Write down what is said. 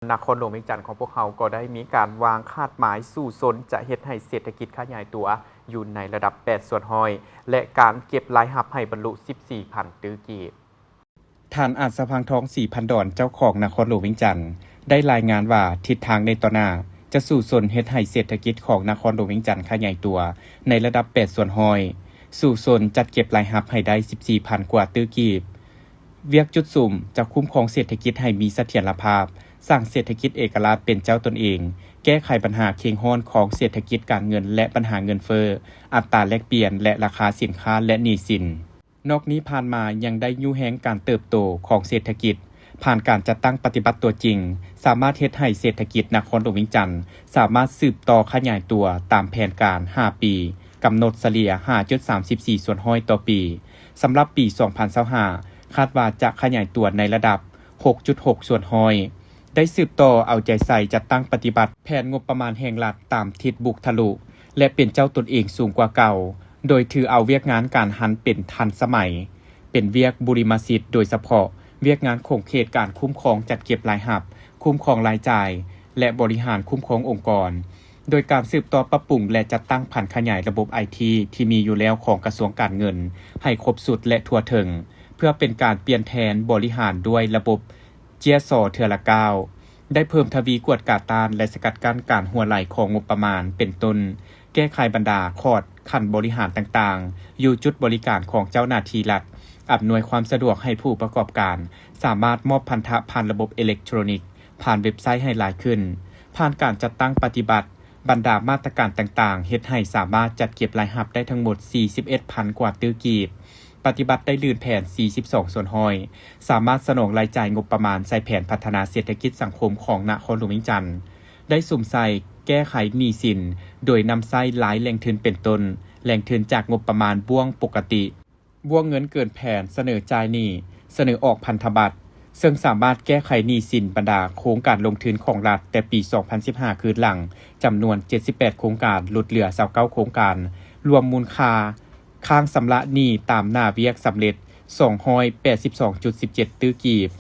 นครหลวงเวียงจันทน์ของพวกเขาก็ได้มีการวางคาดหมายสู่สนจะเฮ็ดให้เศรษฐกิจขยายตัวอยู่ในระดับ 8 ส่วนห้อย และการเก็บรายรับให้บรรลุ 14,000 ตื้อกีบท่านอาจสะพังทอง 4,000 ดอนเจ้าของนครหลวงเวียงจันทน์ได้รายงานว่าทิศทางในต่อหน้าจะสู่สนเฮ็ดให้เศรษฐกิจของนครหลวงเวียงจันทน์ขยายตัวในระดับ 8 ส่วนห้อย สู่สนจัดเก็บรายรับให้ได้ 14,000 กว่าตื้อกีบเวียกจุดสุ่มจะคุ้มครองเศรษฐกิจให้มีเสถียรภาพสร้างเศรษฐกิจเอกราชเป็นเจ้าตนเองแก้ไขปัญหาเคียงห้อนของเศรษฐกิจการเงินและปัญหาเงินเฟ้ออัตราแลกเปลี่ยนและราคาสินค้าและหนี้สินนอกนี้ผ่านมายังได้ยุแฮงการเติบโตของเศรษฐกิจผ่านการจัดตั้งปฏิบัติตัวจริงสามารถเฮ็ดให้เศรษฐกิจนครหลวงเวียงจันทน์สามารถสืบต่อขยายตัวตามแผนการ 5 ปีกำหนดเฉลี่ย 5.34 ส่วนห้อยต่อปีสำหรับปี 2025คาดว่าจะขยายตัวในระดับ 6.6 ส่วนห้อยได้สืบต่อเอาใจใส่จัดตั้งปฏิบัติแผนงบประมาณแห่งรัฐตามทิศบุกทะลุและเป็นเจ้าตนเองสูงกว่าเก่าโดยถือเอาเวียกงานการหันเป็นทันสมัยเป็นเวียกบุริมสิทธิ์โดยเฉพาะเวียกงานคงเขตการคุ้มครองจัดเก็บรายรับคุ้มครองรายจ่ายและบริหารคุ้มครององค์กรโดยการสืบต่อปรับปรุงและจัดตั้งผันขยายระบบ IT ที่มีอยู่แล้วของกระทรวงการเงินให้ครบสุดและทั่วถึงเพื่อเป็นการเปลี่ยนแทนบริหารด้วยระบบเจียซอเทือละก้าวได้เพิ่มทวีกวดกาตานและสกัดกั้นการหัวไหลของงบประมาณเป็นต้นแก้ไขบรรดาคอร์ดขั้นบริหารต่างๆอยู่จุดบริการของเจ้าหน้าที่รัฐอำนวยความสะดวกให้ผู้ประกอบการสามารถมอบพันธะผ่านระบบอิเล็กทรอนิกส์ผ่านเว็บไซต์ให้หลายขึ้นผ่านการจัดตั้งปฏิบัติบรรดามาตรการต่างๆเฮ็ดให้สามารถจัดเก็บรายรับได้ทั้งหมด 41,000 กว่าตื้อกีบปฏิบัติได้ลื่นแผน 42 ส่วนห้อยสามารถสนองรายจ่ายงบประมาณใส่แผนพัฒนาเศรษฐกิจสังคมของนครหลวงเวียงจันทน์ได้สุ่มใส่แก้ไขหนี้สินโดยนำใส่หลายแหล่งทุนเป็นต้นแหล่งทุนจากงบประมาณบ่วงปกติบ่วงเงินเกินแผนเสนอจ่ายหนี้เสนอออกพันธบัตรซึ่งสามารถแก้ไขหนี้สินบรรดาโครงการลงทุนของรัฐแต่ปี 2015 คืนหลังจำนวน 78 โครงการลดเหลือ 29 โครงการรวมมูลค่าค้างสำระหนี้ตามหน้าเวียกสำเร็จ 282.17 ตื้อกีบ